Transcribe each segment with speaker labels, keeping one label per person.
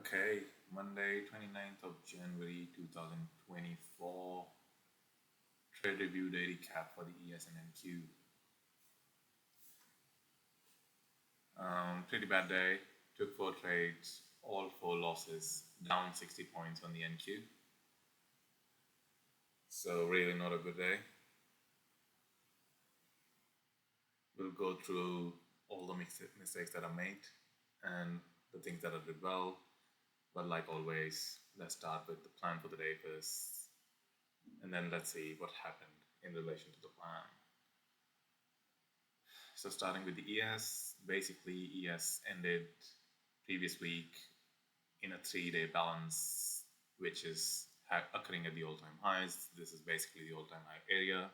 Speaker 1: Okay, Monday, 29th of January 2024. Trade review daily cap for the ES and NQ. Pretty bad day. Took four trades, all four losses, down 60 points on the NQ. So, really not a good day. We'll go through all the mistakes that are made and the things that are did well. But, like always, let's start with the plan for the day first, and then let's see what happened in relation to the plan. So starting with the ES, basically ES ended previous week in a 3-day balance, which is occurring at the all-time highs. This is basically the all-time high area.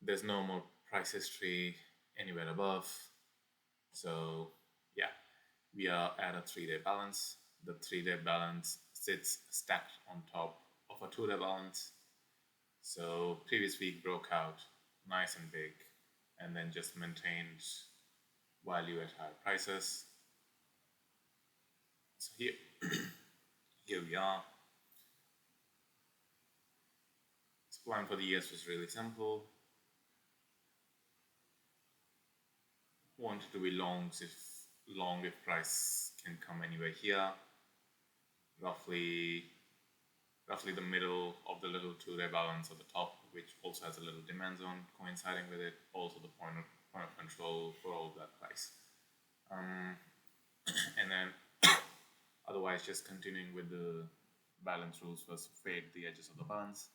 Speaker 1: There's no more price history anywhere above. So yeah, we are at a 3-day balance. The 3-day balance sits stacked on top of a 2-day balance. So previous week broke out nice and big and then just maintained value at higher prices. So here we are. This plan for the ES was really simple. Wanted to be longs if price can come anywhere here. Roughly the middle of the little 2-day balance at the top, which also has a little demand zone coinciding with it. Also the point of control for all of that price. And then otherwise just continuing with the balance rules was fade the edges of the balance.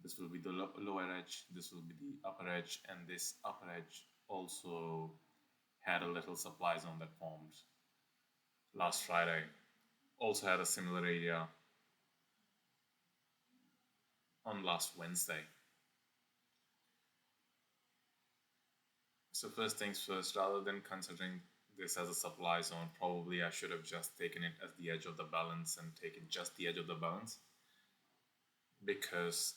Speaker 1: This will be the lower edge, this will be the upper edge, and this upper edge also had a little supply zone that formed last Friday. Also had a similar area on last Wednesday. So first things first, rather than considering this as a supply zone, probably I should have just taken it as the edge of the balance and taken just the edge of the balance, because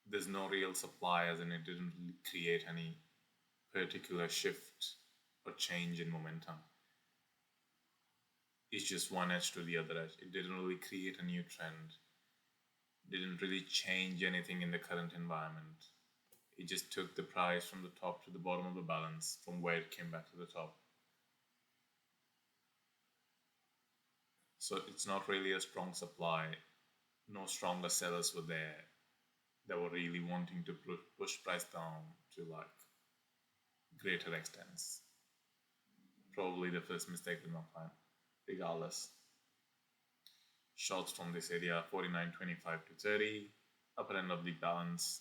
Speaker 1: there's no real supply, as in it didn't create any particular shift or change in momentum. It's just one edge to the other edge. It didn't really create a new trend, didn't really change anything in the current environment. It just took the price from the top to the bottom of the balance from where it came back to the top. So it's not really a strong supply. No stronger sellers were there that were really wanting to push price down to like greater extents. Probably the first mistake with my plan. Regardless, shorts from this area 49.25 to 30, upper end of the balance,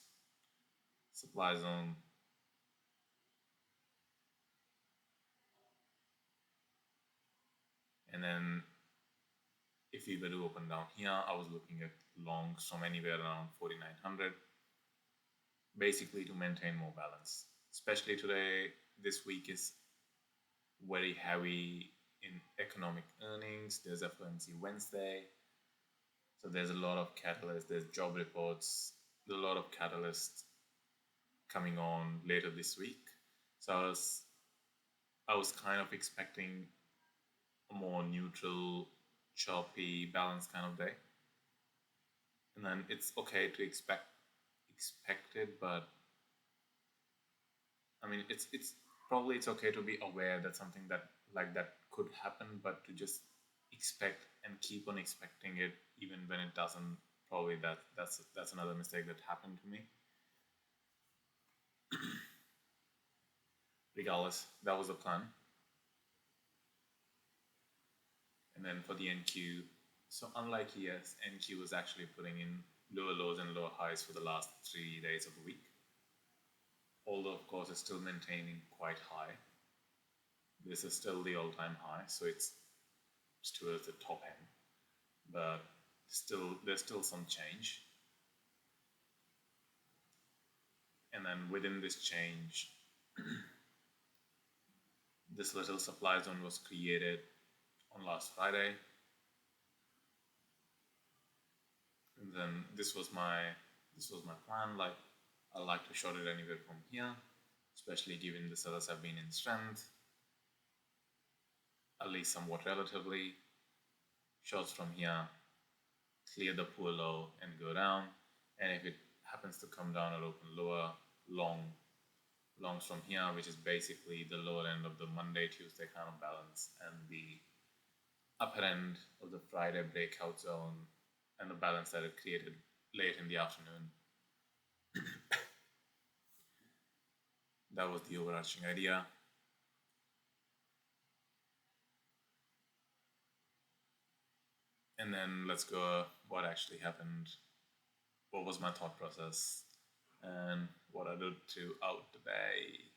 Speaker 1: supply zone. And then if we were to open down here, I was looking at longs from anywhere around 4900, basically to maintain more balance. Especially today, this week is very heavy in economic earnings. There's FOMC Wednesday, so there's a lot of catalysts. There's job reports. There's a lot of catalysts coming on later this week. So I was kind of expecting a more neutral, choppy, balanced kind of day. And then it's okay to expect it, but I mean it's probably it's okay to be aware that something that like that could happen, but to just expect and keep on expecting it even when it doesn't, probably that's another mistake that happened to me. Regardless, that was the plan. And then for the NQ, so unlike ES, NQ was actually putting in lower lows and lower highs for the last 3 days of the week. Although, of course, it's still maintaining quite high. This is still the all-time high, so it's towards the top end. But there's still some change. And then within this change, this little supply zone was created on last Friday. And then this was my plan. Like, I like to short it anywhere from here, especially given the sellers have been in strength. at least somewhat relatively. Shorts from here, clear the poor low and go down. And if it happens to come down or open lower, longs from here, which is basically the lower end of the Monday, Tuesday kind of balance, and the upper end of the Friday breakout zone, and the balance that it created late in the afternoon. That was the overarching idea. And then let's go what actually happened, what was my thought process, and what I did to out the day.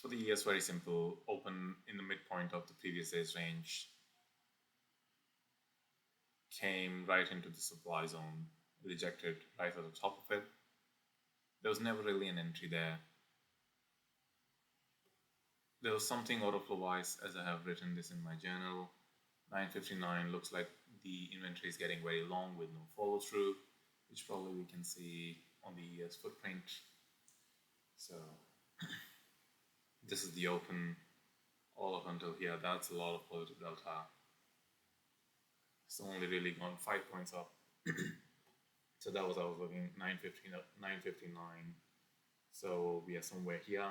Speaker 1: For the years, very simple. Open in the midpoint of the previous day's range, came right into the supply zone, rejected right at the top of it. There was never really an entry there. There was something order flow wise, as I have written this in my journal. 959 looks like the inventory is getting very long with no follow through, which probably we can see on the ES footprint. So this is the open all up until here. That's a lot of positive delta. It's only really gone 5 points up. So that was, I was looking 915 up 959. So we are somewhere here.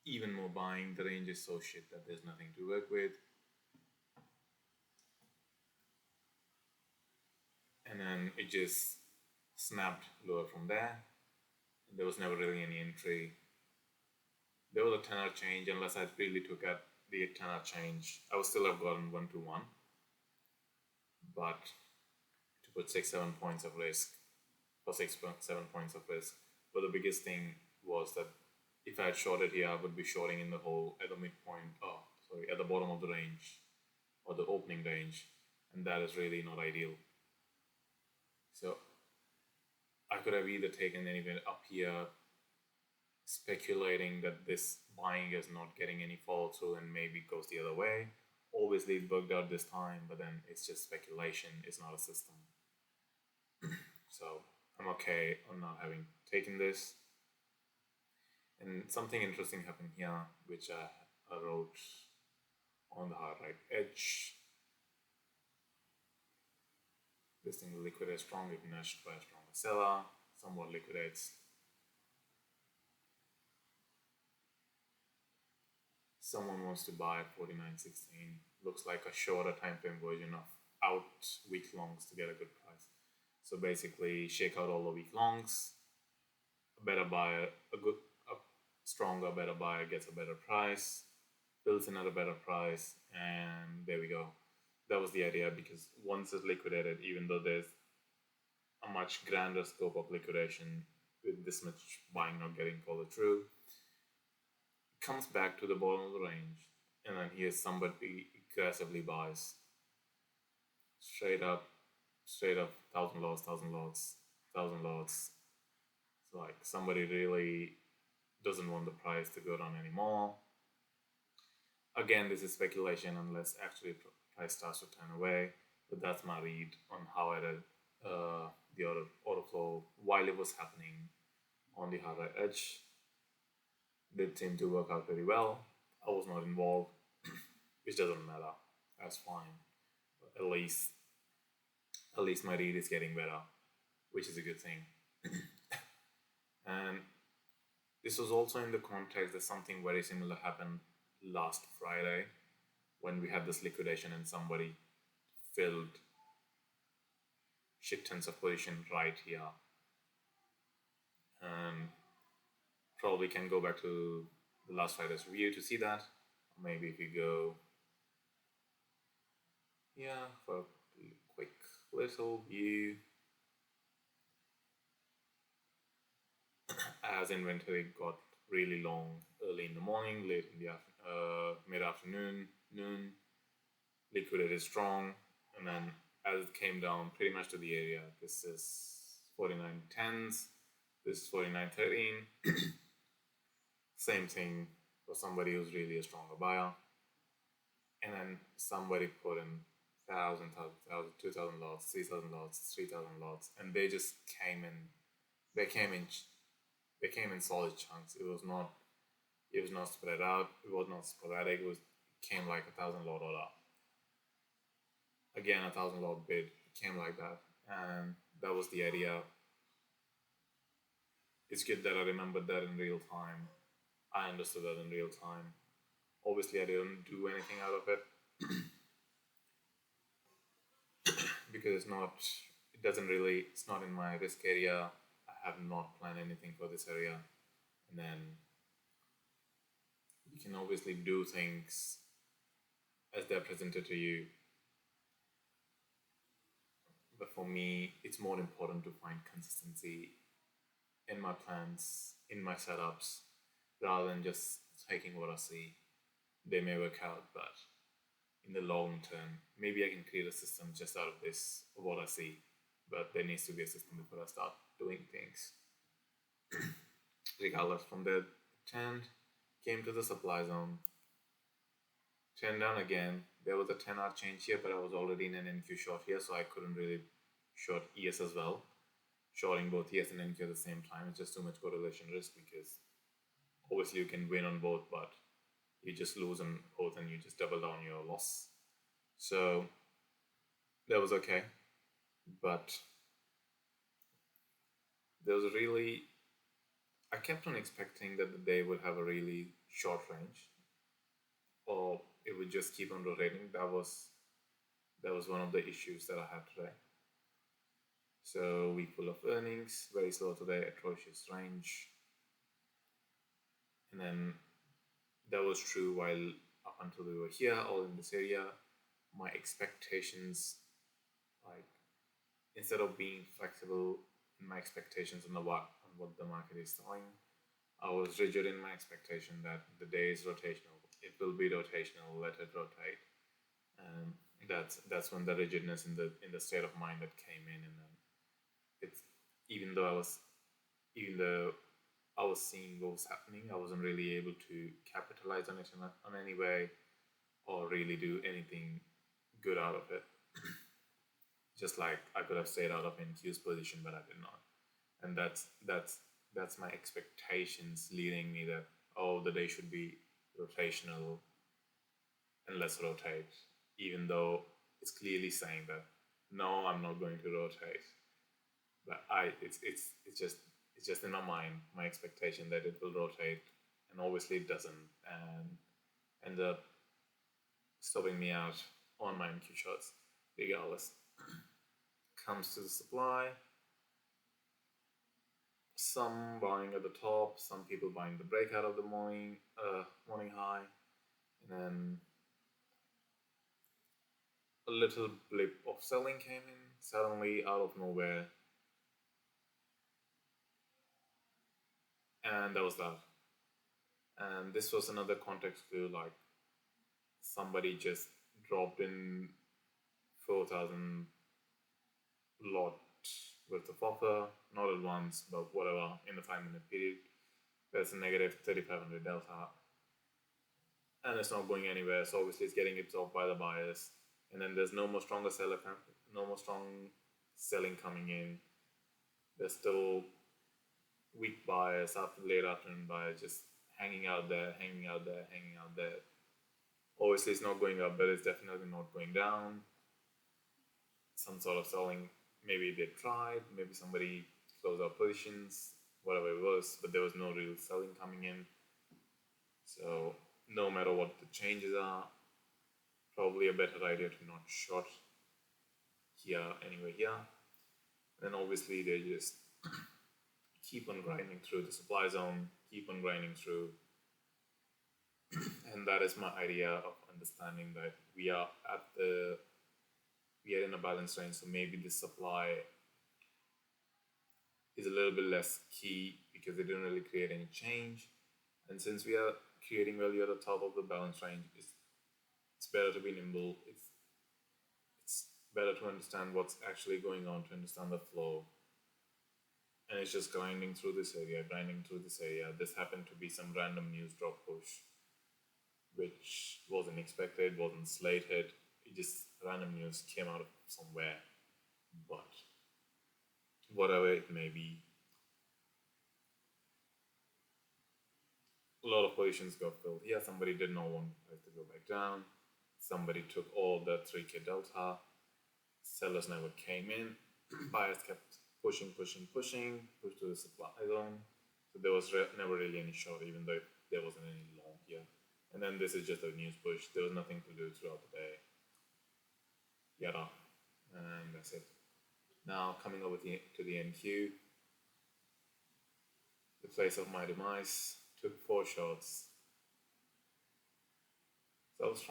Speaker 1: Even more buying, the range is so shit that there's nothing to work with. And then it just snapped lower from there. There was never really any entry. There was a tenor change. Unless I really took at the tenor change, I would still have gotten 1-1. But to put 6-7 points of risk, for 6-7 points of risk. But the biggest thing was that if I had shorted here, I would be shorting in the hole at the midpoint, at the bottom of the range or the opening range, and that is really not ideal. So I could have either taken anything up here, speculating that this buying is not getting any follow through and maybe goes the other way. Obviously, it worked out this time, but then it's just speculation, it's not a system. So I'm okay on not having taken this. And something interesting happened here, which I wrote on the hard right edge. This thing will liquidate strong if nudged by a stronger seller, somewhat liquidates. Someone wants to buy 49.16. Looks like a shorter time frame version of out week longs to get a good price. So basically, shake out all the week longs. A better buyer, a stronger, better buyer gets a better price, builds another better price, and there we go. That was the idea, because once it's liquidated, even though there's a much grander scope of liquidation with this much buying not getting followed through, it comes back to the bottom of the range, and then here's somebody aggressively buys straight up 1,000 lots, 1,000 lots, 1,000 lots. It's like somebody really doesn't want the price to go down anymore. Again, this is speculation unless actually price starts to turn away, but that's my read on how I read the order flow while it was happening on the hard right edge. Did seem to work out very well. I was not involved, which doesn't matter. That's fine. But at least my read is getting better, which is a good thing. And this was also in the context that something very similar happened last Friday when we had this liquidation and somebody filled shit tons of position right here. And probably can go back to the last Friday's review to see that. Or maybe if you go for a quick little view, as inventory got really long early in the morning, late in the mid-afternoon, noon, liquidated strong, and then as it came down pretty much to the area, this is 49.10s, this is 49.13. Same thing for somebody who's really a stronger buyer. and then somebody put in thousand, 2,000 lots, 3,000 lots, 3,000 lots, and they just came in. They came in. They came in solid chunks. It was not. It was not spread out. It was not sporadic. It came like 1,000 lot order. Again, 1,000 lot bid. It came like that, and that was the idea. It's good that I remembered that in real time. I understood that in real time. Obviously, I didn't do anything out of it because it's not. It doesn't really. It's not in my risk area. I have not planned anything for this area, and then you can obviously do things as they're presented to you. But for me, it's more important to find consistency in my plans, in my setups, rather than just taking what I see. They may work out, but in the long term, maybe I can create a system just out of this, of what I see. But there needs to be a system before I start doing things. Regardless, from the 10 came to the supply zone, 10 down again. There was a 10-hour change here, but I was already in an NQ short here, so I couldn't really short ES as well. Shorting both ES and NQ at the same time, it's just too much correlation risk because obviously you can win on both, but you just lose on both and you just double down your loss. So that was okay, but there was really, I kept on expecting that the day would have a really short range, or it would just keep on rotating. That was one of the issues that I had today. So week full of earnings, very slow today, atrocious range, and then that was true while up until we were here, all in this area. My expectations, like instead of being flexible in my expectations on what the market is selling, I was rigid in my expectation that the day is rotational. It will be rotational. Let it rotate. And that's when the rigidness in the state of mind that came in, and then it's even though I was seeing what was happening, I wasn't really able to capitalize on it on any way or really do anything good out of it. Just like I could have stayed out of NQ's position, but I did not. And that's my expectations leading me that, oh, the day should be rotational and let's rotate, even though it's clearly saying that no, I'm not going to rotate. But it's just in my mind, my expectation that it will rotate, and obviously it doesn't, and end up stopping me out on my NQ shots regardless. Comes to the supply, some buying at the top, some people buying the breakout of the morning high, and then a little blip of selling came in suddenly out of nowhere, and that was that. And this was another context clue, like somebody just dropped in 4,000 lot worth of offer, not at once, but whatever, in the 5 minute period. There's a negative 3,500 delta, and it's not going anywhere. So obviously, it's getting absorbed by the buyers, and then there's no more no more strong selling coming in. There's still weak buyers after late afternoon buyers just hanging out there, hanging out there, hanging out there. Obviously, it's not going up, but it's definitely not going down. Some sort of selling. Maybe they tried. Maybe somebody closed out positions, whatever it was, but there was no real selling coming in. So no matter what the changes are, probably a better idea to not short here anyway here. And then obviously they just keep on grinding through the supply zone, keep on grinding through. And that is my idea of understanding that we are in a balanced range, so maybe the supply is a little bit less key because they didn't really create any change. And since we are creating value at the top of the balance range, it's better to be nimble. It's better to understand what's actually going on, to understand the flow. And it's just grinding through this area, grinding through this area. This happened to be some random news drop push, which wasn't expected, wasn't slated. It just random news came out of somewhere. But whatever it may be, a lot of positions got filled here. Somebody did not want price to go back down. Somebody took all the 3K delta. Sellers never came in. Buyers kept pushing pushed to the supply zone. So there was never really any short, even though there wasn't any long here. And then this is just a news push. There was nothing to do throughout the day. Yada. And that's it. Now coming over to the NQ, the place of my demise, took 4 shots. So I was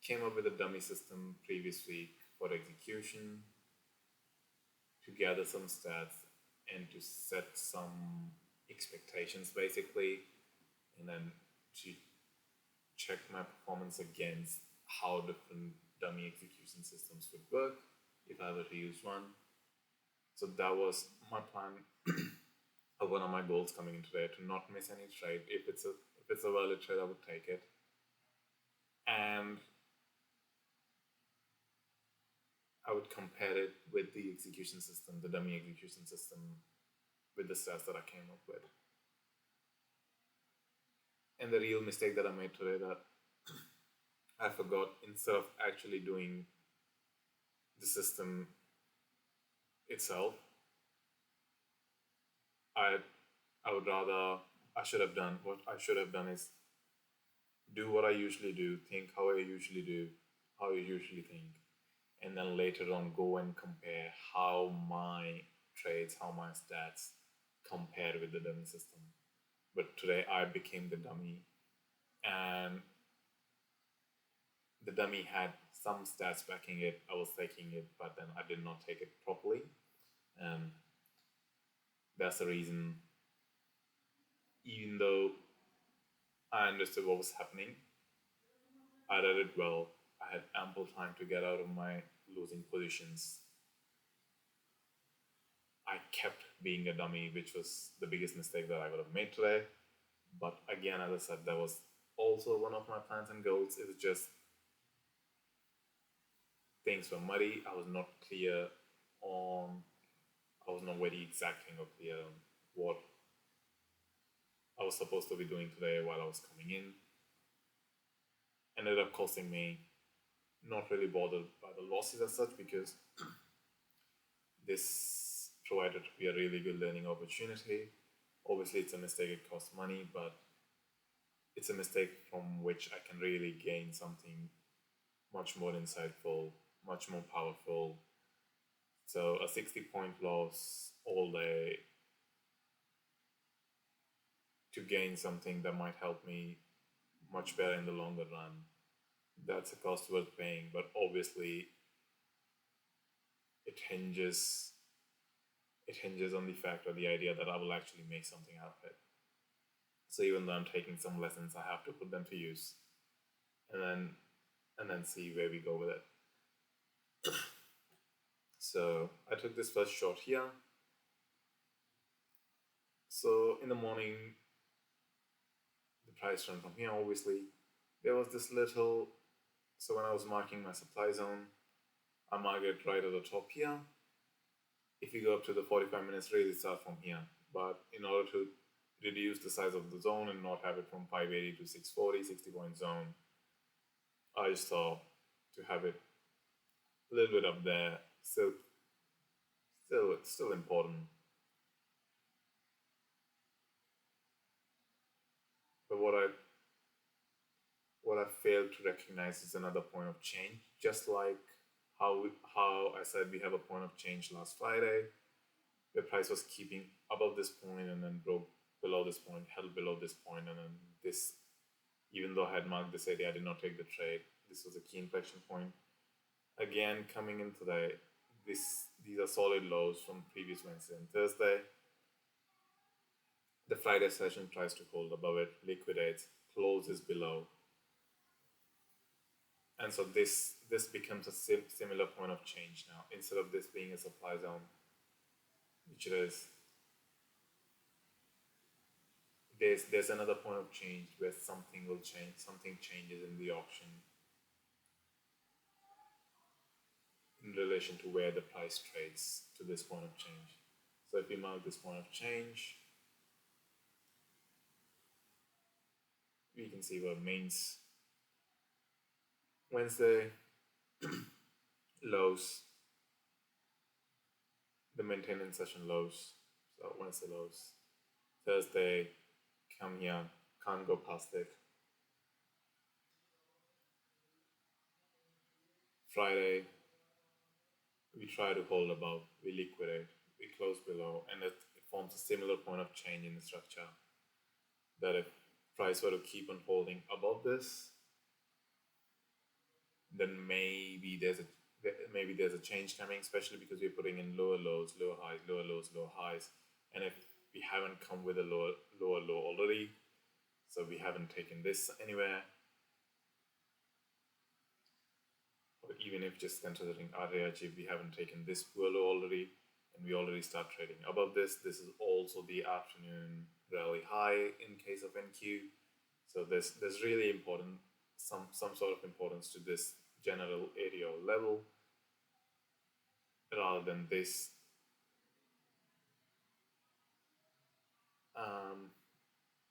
Speaker 1: came up with a dummy system previous week for execution to gather some stats and to set some expectations basically, and then to check my performance against how different dummy execution systems would work if I were to use one. So that was my plan. One of my goals coming in today, to not miss any trade. If it's a valid trade, I would take it. And I would compare it with the execution system, the dummy execution system, with the stats that I came up with. And the real mistake that I made today, that I forgot, instead of actually doing the system itself, I should have done what I should have done is do what I usually do, think how I usually do, how I usually think, and then later on go and compare how my trades, how my stats compare with the dummy system. But today I became the dummy, and the dummy had some stats backing it. I was taking it, but then I did not take it properly. And that's the reason, even though I understood what was happening, I did it well. I had ample time to get out of my losing positions. I kept being a dummy, which was the biggest mistake that I would have made today. But again, as I said, that was also one of my plans and goals. It was just things were muddy. I was not very exacting or clear on what I was supposed to be doing today while I was coming in. Ended up costing me. Not really bothered by the losses as such, because this provided to be a really good learning opportunity. Obviously, it's a mistake, it costs money, but it's a mistake from which I can really gain something much more insightful, much more powerful. So a 60-point loss all day to gain something that might help me much better in the longer run, that's a cost worth paying. But obviously it hinges on the fact or the idea that I will actually make something out of it. So even though I'm taking some lessons, I have to put them to use, and then see where we go with it. So I took this first shot here. So in the morning, the price run from here, obviously, there was this little, so when I was marking my supply zone, I marked it right at the top here. If you go up to the 45 minutes raise, it starts from here. But in order to reduce the size of the zone and not have it from 580 to 640, 60-point zone, I just thought to have it a little bit up there. It's still important. But what I failed to recognize is another point of change. Just like how I said we have a point of change last Friday, the price was keeping above this point and then broke below this point, held below this point, and then this, even though I had marked this area, I did not take the trade. This was a key inflection point. Again, coming in today, these are solid lows from previous Wednesday and Thursday. The Friday session tries to hold above it, liquidates, closes below. And so this becomes a similar point of change now. Instead of this being a supply zone, which it is, there's another point of change where something will change, something changes in the auction in relation to where the price trades to this point of change. So if we mark this point of change, we can see what means Wednesday lows, the maintenance session lows. So Wednesday lows. Thursday, come here, can't go past it. Friday, we try to hold above, we liquidate, we close below, and it forms a similar point of change in the structure. That if price were to keep on holding above this, then maybe there's a change coming, especially because we're putting in lower lows, lower highs, lower lows, lower highs, and if we haven't come with a lower low already, so we haven't taken this anywhere, or even if just considering RAIG, we haven't taken this poor low already, and we already start trading above this. This is also the afternoon rally high in case of NQ. So there's really important some sort of importance to this general area or level rather than this. Um,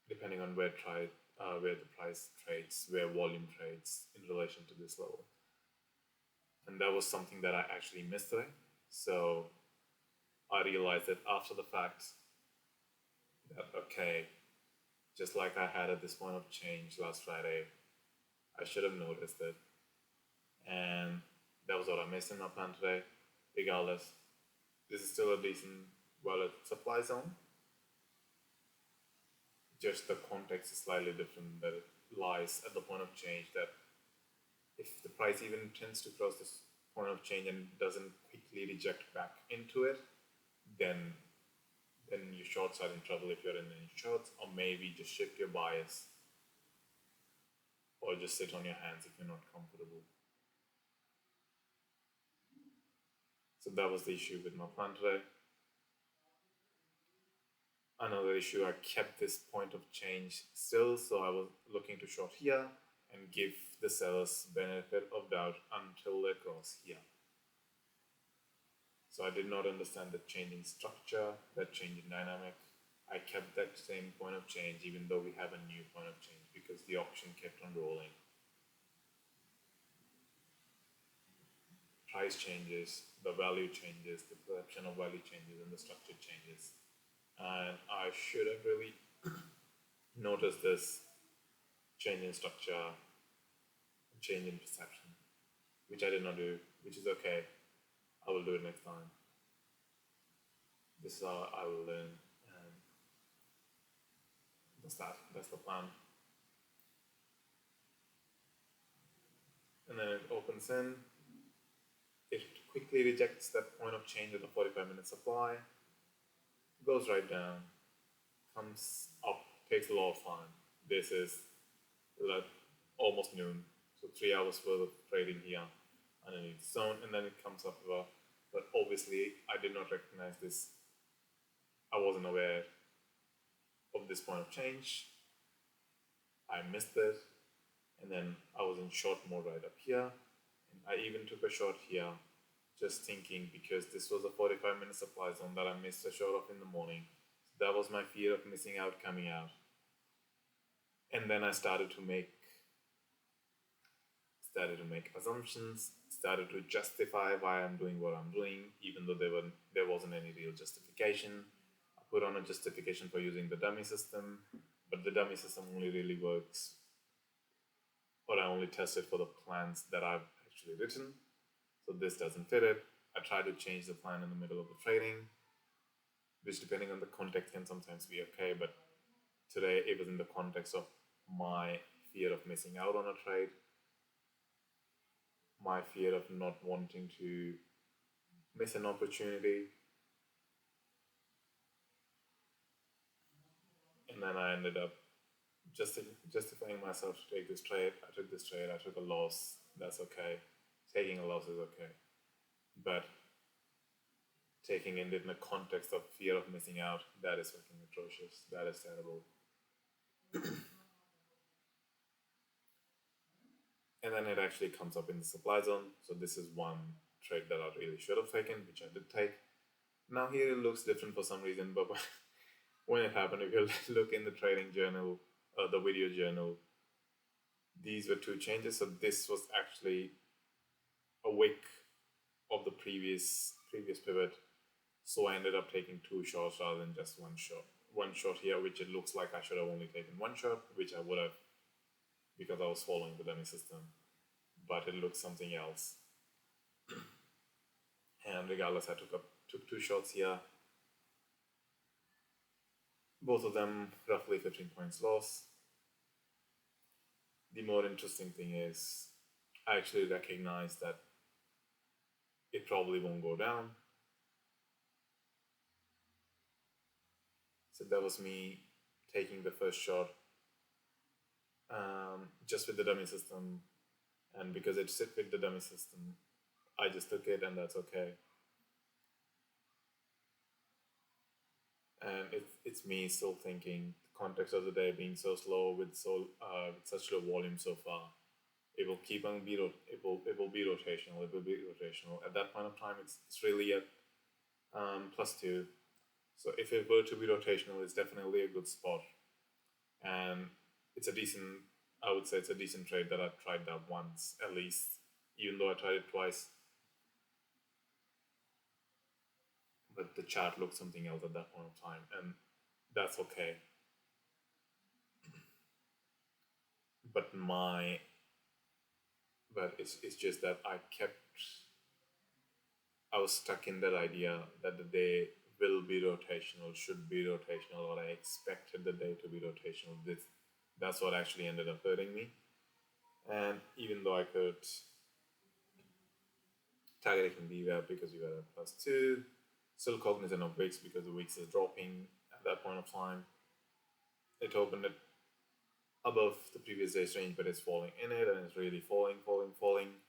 Speaker 1: Depending on where the price trades, where volume trades in relation to this level, and that was something that I actually missed today. So I realized that after the fact that okay, just like I had at this point of change last Friday, I should have noticed it, and that was what I missed in my plan today. Regardless, this is still a decent wallet supply zone. Just the context is slightly different. That it lies at the point of change. That if the price even tends to cross this point of change and doesn't quickly reject back into it, then your shorts are in trouble if you're in any shorts, or maybe just shift your bias, or just sit on your hands if you're not comfortable. So that was the issue with my plan today. Another issue, I kept this point of change still, so I was looking to short here and give the sellers benefit of doubt until they cross here. So I did not understand the change in structure, that change in dynamic. I kept that same point of change even though we have a new point of change because the auction kept on rolling. Price changes, the value changes, the perception of value changes, and the structure changes. And I should have really noticed this change in structure, change in perception, which I did not do, which is okay. I will do it next time. This is how I will learn, and that's the plan. And then it opens in, it quickly rejects that point of change at the 45-minute supply, goes right down, comes up, takes a lot of time. This is like almost noon, so 3 hours worth of trading here underneath the zone, and then it comes up above. But obviously, I did not recognize this. I wasn't aware of this point of change. I missed it, and then I was in short mode right up here, and I even took a short here, just thinking because this was a 45-minute supply zone that I missed a short of in the morning. So that was my fear of missing out coming out. And then I started to make assumptions, started to justify why I'm doing what I'm doing, even though there wasn't any real justification. I put on a justification for using the dummy system, but the dummy system only really works, or I only test it for the plans that I've actually written. So this doesn't fit it. I try to change the plan in the middle of the trading, which depending on the context can sometimes be okay, but today it was in the context of my fear of missing out on a trade, my fear of not wanting to miss an opportunity, and then I ended up justifying myself to take this trade. I took this trade, I took a loss, that's okay. Taking a loss is okay. But taking it in the context of fear of missing out, that is fucking atrocious. That is terrible. And then it actually comes up in the supply zone. So this is one trade that I really should have taken, which I did take. Now here it looks different for some reason, but when it happened, if you look in the trading journal, the video journal, these were two changes. So this was actually a wick of the previous pivot. So I ended up taking two shots rather than just one shot. One shot here, which it looks like I should have only taken one shot, which I would have because I was following the dummy system. But it looks something else. And regardless, I took two shots here. Both of them roughly 15 points loss. The more interesting thing is I actually recognize that it probably won't go down. So that was me taking the first shot just with the dummy system. And because it sit with the dummy system, I just took it, and that's okay. And it's me still thinking the context of the day being so slow with with such low volume so far. It will keep on it will be rotational. It will be rotational. At that point of time, it's really at +2. So if it were to be rotational, it's definitely a good spot, and it's a decent. I would say it's a decent trade that I've tried that once at least, even though I tried it twice. But the chart looked something else at that point of time, and that's okay. But my but it's just that I was stuck in that idea that the day will be rotational, should be rotational, or I expected the day to be rotational. That's what actually ended up hurting me. And even though I could target it can be there because you were at +2, still cognizant of wicks because the wicks is dropping at that point of time. It opened it above the previous day's range, but it's falling in it, and it's really falling, falling, falling.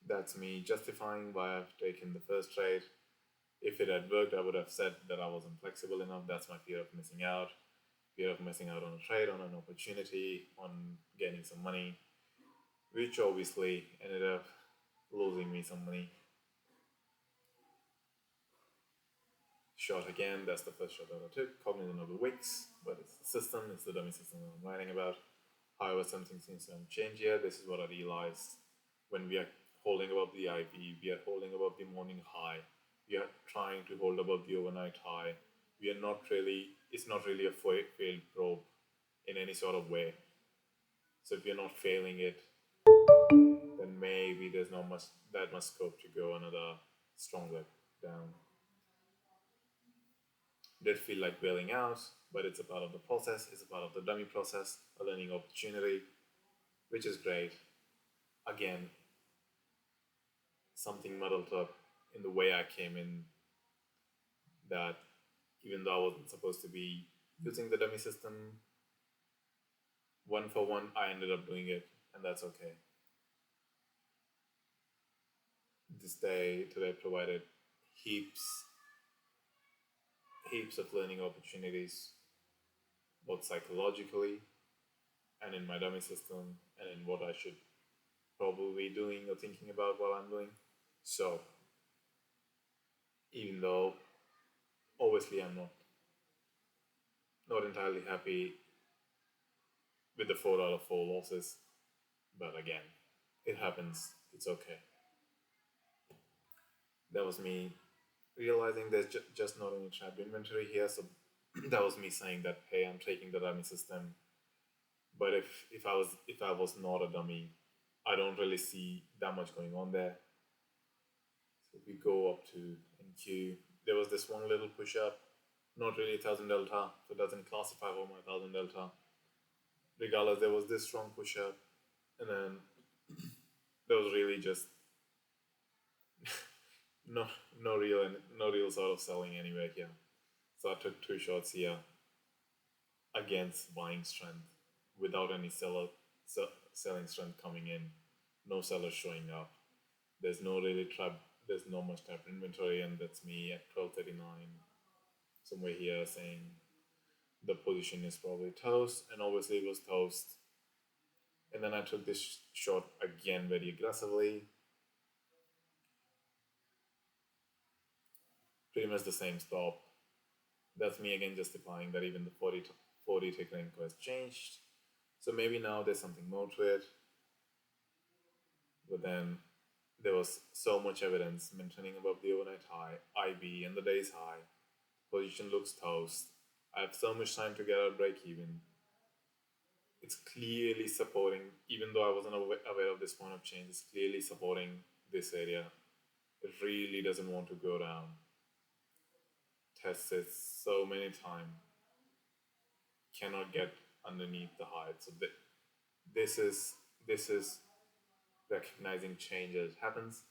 Speaker 1: That's me justifying why I've taken the first trade. If it had worked, I would have said that I wasn't flexible enough. That's my fear of missing out. Fear of missing out on a trade, on an opportunity, on getting some money, which obviously ended up losing me some money. Shot again, that's the first shot that I took. Cognizant of the wicks, but it's the system, it's the dummy system that I'm writing about. However, something seems to have changed here. This is what I realized when we are holding above the IV, we are holding above the morning high, we are trying to hold above the overnight high. We are not really, it's not really a failed probe in any sort of way. So if you're not failing it, then maybe there's not much that much scope to go another strong leg down. Did feel like bailing out, but it's a part of the process, it's a part of the dummy process, a learning opportunity, which is great. Again, something muddled up in the way I came in, that even though I wasn't supposed to be using the dummy system one for one, I ended up doing it, and that's okay. This day today provided heaps heaps of learning opportunities, both psychologically and in my dummy system, and in what I should probably be doing or thinking about while I'm doing. So even though obviously I'm not entirely happy with the 4 out of 4 losses, but again, it happens. It's okay. That was me realizing there's just not any trapped inventory here. So that was me saying that, hey, I'm taking the dummy system. But if I was not a dummy, I don't really see that much going on there. So if we go up to NQ, there was this one little push up, not really 1000 delta, so it doesn't classify for my 1000 delta. Regardless, there was this strong push up, and then there was really just no no real sort of selling anywhere here. So I took two shots here against buying strength without any selling strength coming in, no sellers showing up. There's no really trap. There's no much trap inventory, and that's me at 12:39. somewhere here saying the position is probably toast, and obviously it was toast. And then I took this shot again very aggressively, pretty much the same stop. That's me again justifying that even the 40 technique has changed. So maybe now there's something more to it. But then there was so much evidence maintaining above the overnight high, IB, and the day's high. Position looks toast. I have so much time to get out break even. It's clearly supporting, even though I wasn't aware of this point of change, it's clearly supporting this area. It really doesn't want to go down. Tests it so many times, cannot get underneath the height. So this is recognizing change as it happens.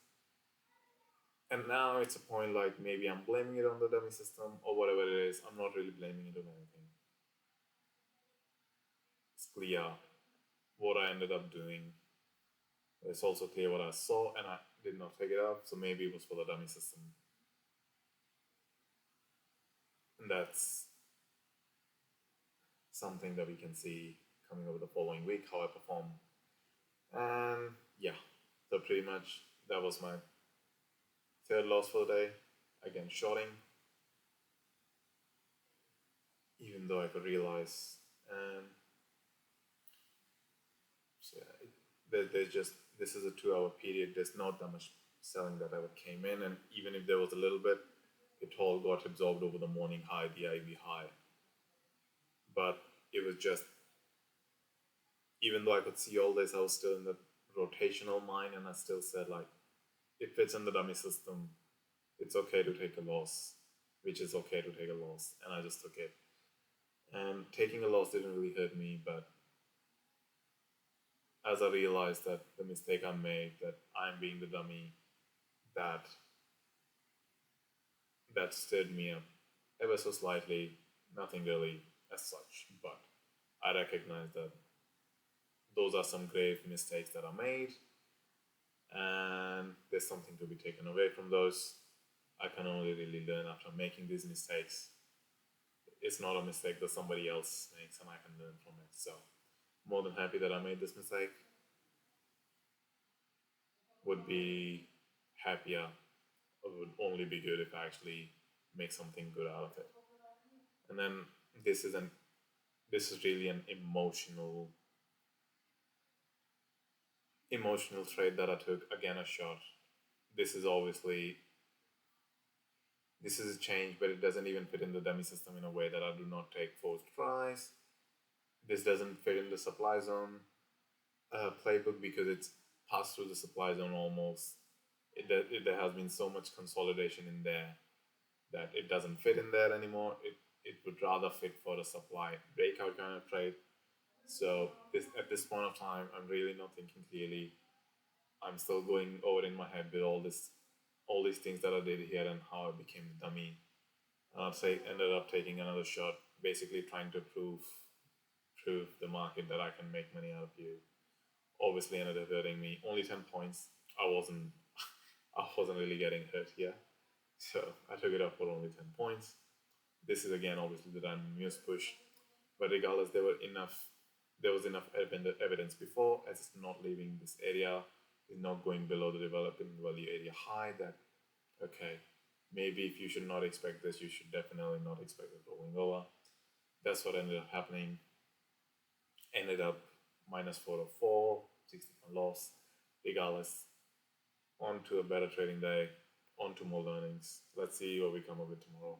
Speaker 1: And now it's a point like maybe I'm blaming it on the dummy system or whatever it is. I'm not really blaming it on anything. It's clear what I ended up doing. It's also clear what I saw and I did not take it up, so maybe it was for the dummy system. And that's something that we can see coming over the following week, how I perform. And yeah, so pretty much that was my third loss for the day. Again, shorting. Even though I could realize, so yeah, there's just, this is a 2 hour period. There's not that much selling that ever came in, and even if there was a little bit, it all got absorbed over the morning high, the IB high. But it was just, even though I could see all this, I was still in the rotational mind, and I still said like, it fits in the dummy system. It's okay to take a loss, which is okay to take a loss, and I just took it. And taking a loss didn't really hurt me, but as I realized that the mistake I made, that I'm being the dummy, that that stirred me up ever so slightly. Nothing really as such, but I recognize that those are some grave mistakes that are made, and there's something to be taken away from those. I can only really learn after making these mistakes. It's not a mistake that somebody else makes, and I can learn from it. So, more than happy that I made this mistake. Would be happier, or would only be good if I actually make something good out of it. And then this is an this is really an emotional trade that I took. Again, a shot. This is obviously, this is a change, but it doesn't even fit in the dummy system in a way that I do not take forced tries. This doesn't fit in the supply zone playbook because it's passed through the supply zone almost. There has been so much consolidation in there that it doesn't fit in there anymore. It would rather fit for the supply breakout kind of trade. So at this point of time, I'm really not thinking clearly. I'm still going over in my head with all these things that I did here and how I became the dummy. And I'd say ended up taking another shot, basically trying to prove the market that I can make money out of you. Obviously ended up hurting me. Only 10 points. I wasn't I wasn't really getting hurt here. So I took it up for only 10 points. This is again obviously the random news push. But regardless, there was enough evidence before as it's not leaving this area, it's not going below the developing value area high, that okay, maybe if you should not expect this, you should definitely not expect it rolling over. That's what ended up happening. Ended up minus 404, 60 loss. Regardless, on to a better trading day, on to more learnings. Let's see what we come up with tomorrow.